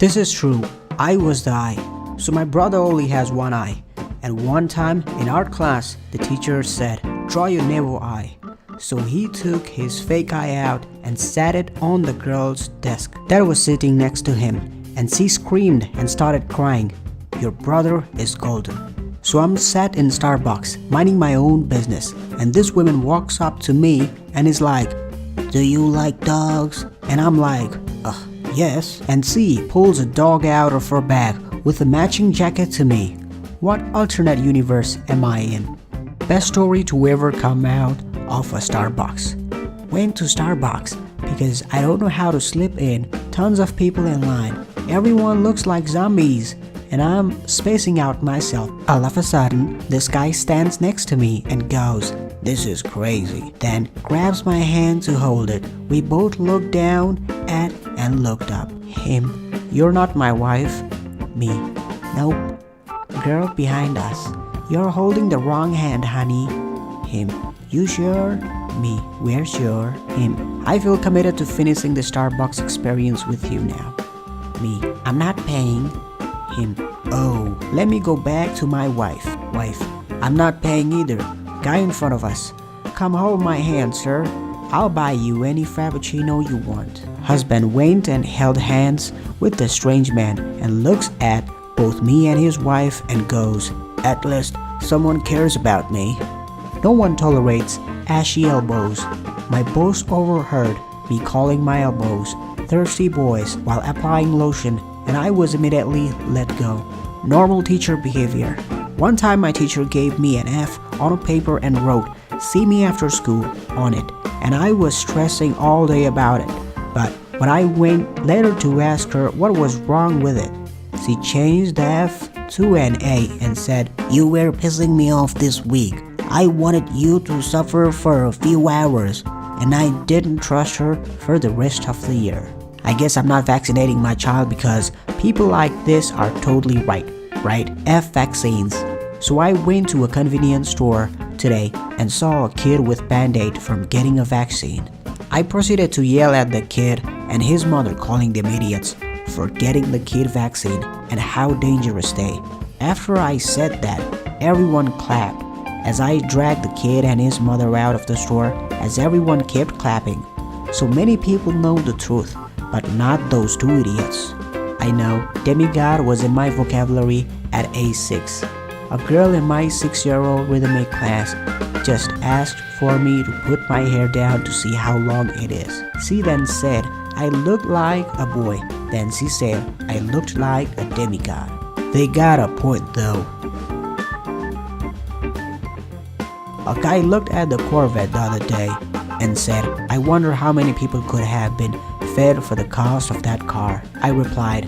This is true. I was the eye. So my brother only has one eye. And one time in art class, the teacher said, "Draw your navel eye." So he took his fake eye out and sat it on the girl's desk that was sitting next to him. And she screamed and started crying. "Your brother is golden." So I'm sat in Starbucks, minding my own business. And this woman walks up to me and is like, "Do you like dogs?" And I'm like, yes. And she pulls a dog out of her bag with a matching jacket to me. What alternate universe am I in? Best story to ever come out of a Starbucks. Went to Starbucks because I don't know how to slip in. Tons of people in line. Everyone looks like zombies. And I'm spacing out myself. All of a sudden, this guy stands next to me and goes, "This is crazy." Then grabs my hand to hold it. We both looked down at and looked up. Him, "You're not my wife." Me, "Nope." Girl behind us, "You're holding the wrong hand, honey." Him, "You sure?" Me, "We're sure." Him, "I feel committed to finishing the Starbucks experience with you now." Me, "I'm not paying." Him, "Oh, let me go back to my wife." Wife, "I'm not paying either." Guy in front of us, "Come hold my hand, sir. I'll buy you any frappuccino you want." Husband went and held hands with the strange man and looks at both me and his wife and goes, "At least someone cares about me." No one tolerates ashy elbows. My boss overheard me calling my elbows thirsty boys while applying lotion, and I was immediately let go. Normal teacher behavior. One time my teacher gave me an F on a paper and wrote, "See me after school" on it, and I was stressing all day about it. But when I went later to ask her what was wrong with it, she changed the F to an A and said, "You were pissing me off this week. I wanted you to suffer for a few hours," and I didn't trust her for the rest of the year. I guess I'm not vaccinating my child because people like this are totally right? F vaccines. So I went to a convenience store today and saw a kid with Band-Aid from getting a vaccine. I proceeded to yell at the kid and his mother, calling them idiots for getting the kid vaccine and how dangerous they. After I said that, everyone clapped as I dragged the kid and his mother out of the store as everyone kept clapping. So many people know the truth, but not those two idiots. I know, demigod was in my vocabulary at A6. A girl in my 6-year-old rhythmic class just asked for me to put my hair down to see how long it is. She then said I looked like a boy. Then she said I looked like a demigod. They got a point though. A guy looked at the Corvette the other day and said, "I wonder how many people could have been fed for the cost of that car." I replied,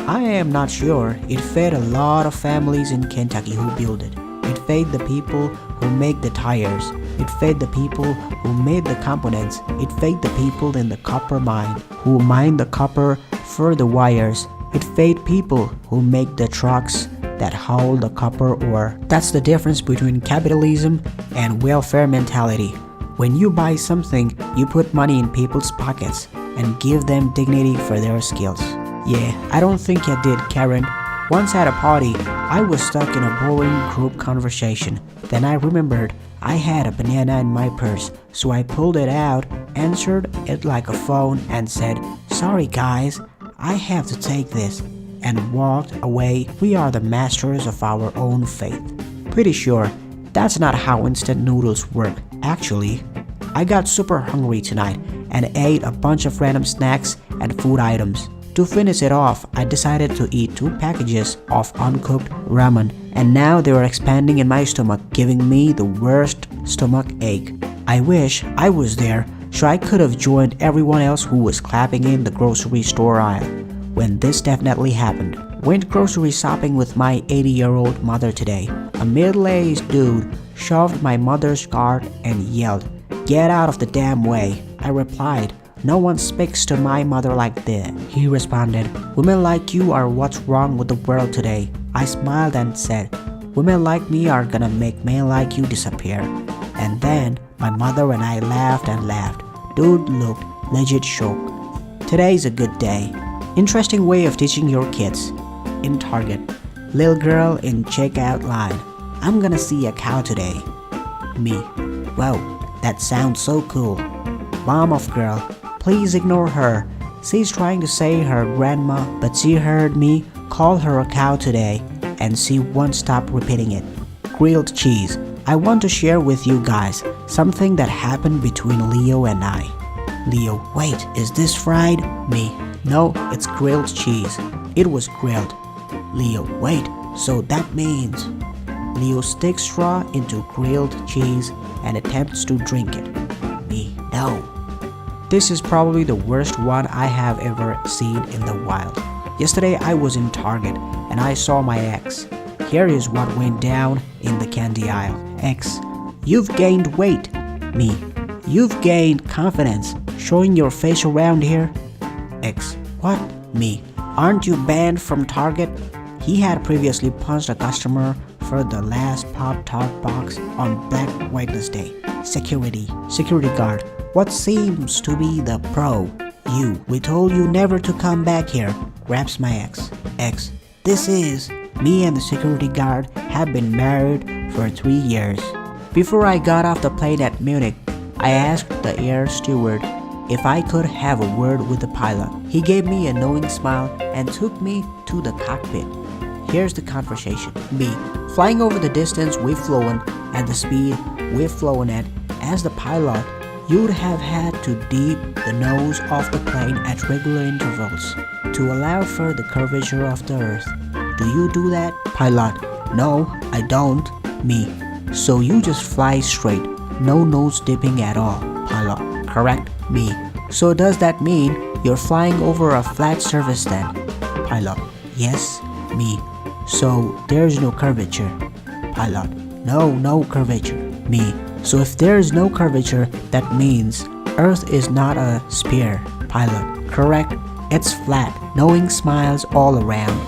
"I am not sure. It fed a lot of families in Kentucky who build it. It fed the people who make the tires. It fed the people who made the components. It fed the people in the copper mine who mine the copper for the wires. It fed people who make the trucks that haul the copper ore." That's the difference between capitalism and welfare mentality. When you buy something, you put money in people's pockets and give them dignity for their skills. Yeah, I don't think I did, Karen. Once at a party, I was stuck in a boring group conversation. Then I remembered I had a banana in my purse, so I pulled it out, answered it like a phone, and said, "Sorry guys, I have to take this," and walked away. We are the masters of our own fate. Pretty sure that's not how instant noodles work, actually. I got super hungry tonight and ate a bunch of random snacks and food items. To finish it off, I decided to eat 2 packages of uncooked ramen, and now they are expanding in my stomach, giving me the worst stomach ache. I wish I was there so I could have joined everyone else who was clapping in the grocery store aisle when this definitely happened. Went grocery shopping with my 80-year-old mother today. A middle-aged dude shoved my mother's cart and yelled, "Get out of the damn way." I replied, "No one speaks to my mother like that." He responded, "Women like you are what's wrong with the world today." I smiled and said, "Women like me are gonna make men like you disappear." And then my mother and I laughed and laughed. Dude looked legit shocked. Today's a good day. Interesting way of teaching your kids. In Target. Little girl in checkout line. I'm gonna see a cow today. Me. Wow, that sounds so cool. Mom of girl, please ignore her. She's trying to say her grandma, but she heard me call her a cow today, and she won't stop repeating it. Grilled cheese. I want to share with you guys something that happened between Leo and I. Leo, wait, is this fried? Me. No, it's grilled cheese. It was grilled. Leo, wait, so that means... Leo sticks straw into grilled cheese and attempts to drink it. Me, no. This is probably the worst one I have ever seen in the wild. Yesterday I was in Target and I saw my ex. Here is what went down in the candy aisle. Ex, you've gained weight. Me, you've gained confidence, showing your face around here. Ex, what? Me, aren't you banned from Target? He had previously punched a customer for the last Pop-Tart box on Black Wednesday. Security guard, what seems to be the pro? You, we told you never to come back here. Grabs my ex. Ex, this is... Me and the security guard have been married for 3 years. Before I got off the plane at Munich, I asked the air steward if I could have a word with the pilot. He gave me a knowing smile and took me to the cockpit. Here's the conversation. Me, flying over the distance we've flown at the speed we've flown at, as the pilot, you'd have had to dip the nose of the plane at regular intervals to allow for the curvature of the earth. Do you do that? Pilot, no, I don't. Me, so you just fly straight, no nose dipping at all. Pilot, correct. Me, so does that mean you're flying over a flat surface then? Pilot, yes. Me, so there's no curvature. Pilot, no curvature. Me, so if there is no curvature, that means Earth is not a sphere. Pilot, correct, it's flat. Knowing smiles all around.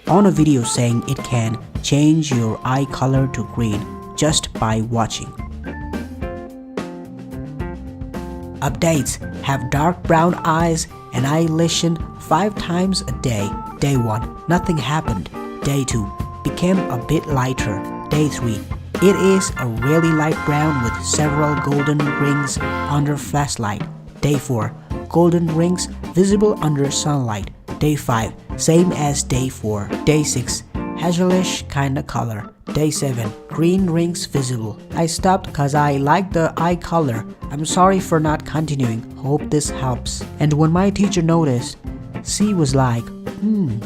On a video saying it can change your eye color to green just by watching. Updates, have dark brown eyes and eye lesion 5 times a day. Day 1, nothing happened. Day 2, became a bit lighter. Day 3, it is a really light brown with several golden rings under flashlight. Day 4, golden rings visible under sunlight. Day 5, same as day 4. Day 6, hazelish kinda color. Day 7, green rings visible. I stopped cause I like the eye color. I'm sorry for not continuing. Hope this helps. And when my teacher noticed, she was like,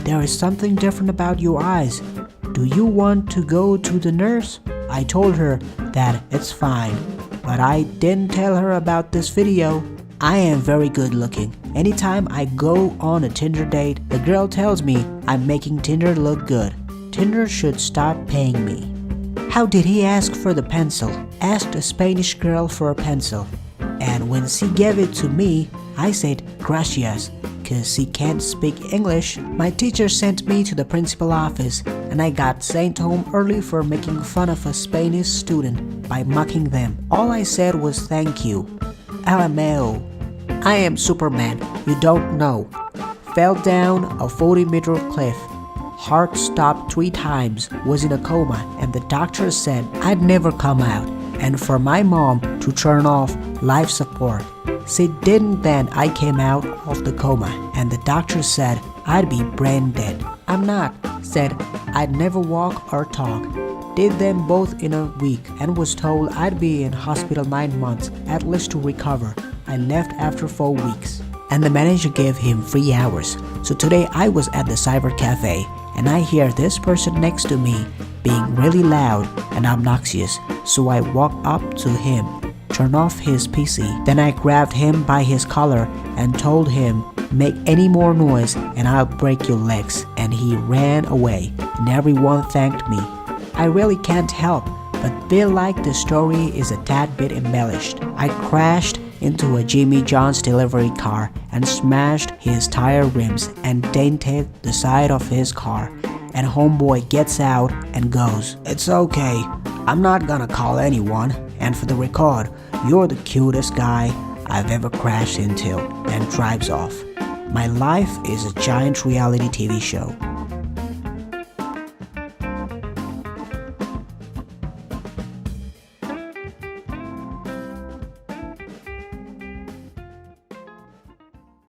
there is something different about your eyes. Do you want to go to the nurse? I told her that it's fine, but I didn't tell her about this video. I am very good looking. Anytime I go on a Tinder date, the girl tells me I'm making Tinder look good. Tinder should stop paying me. How did he ask for the pencil? Asked a Spanish girl for a pencil. And when she gave it to me, I said gracias, cause she can't speak English. My teacher sent me to the principal office and I got sent home early for making fun of a Spanish student by mocking them. All I said was thank you. LMAO. I am Superman, you don't know. Fell down a 40-meter cliff. Heart stopped 3 times, was in a coma, and the doctor said I'd never come out, and for my mom to turn off life support. She didn't. Then I came out of the coma, and the doctor said I'd be brain dead. I'm not. Said I'd never walk or talk. Did them both in a week, and was told I'd be in hospital 9 months, at least to recover. I left after 4 weeks. And the manager gave him 3 hours. So today I was at the cyber cafe and I hear this person next to me being really loud and obnoxious. So I walked up to him, turned off his PC. Then I grabbed him by his collar and told him, make any more noise and I'll break your legs. And he ran away and everyone thanked me. I really can't help but feel like the story is a tad bit embellished. I crashed into a Jimmy John's delivery car and smashed his tire rims and dented the side of his car. And homeboy gets out and goes, it's okay, I'm not gonna call anyone, and for the record, you're the cutest guy I've ever crashed into, and drives off. My life is a giant reality TV show.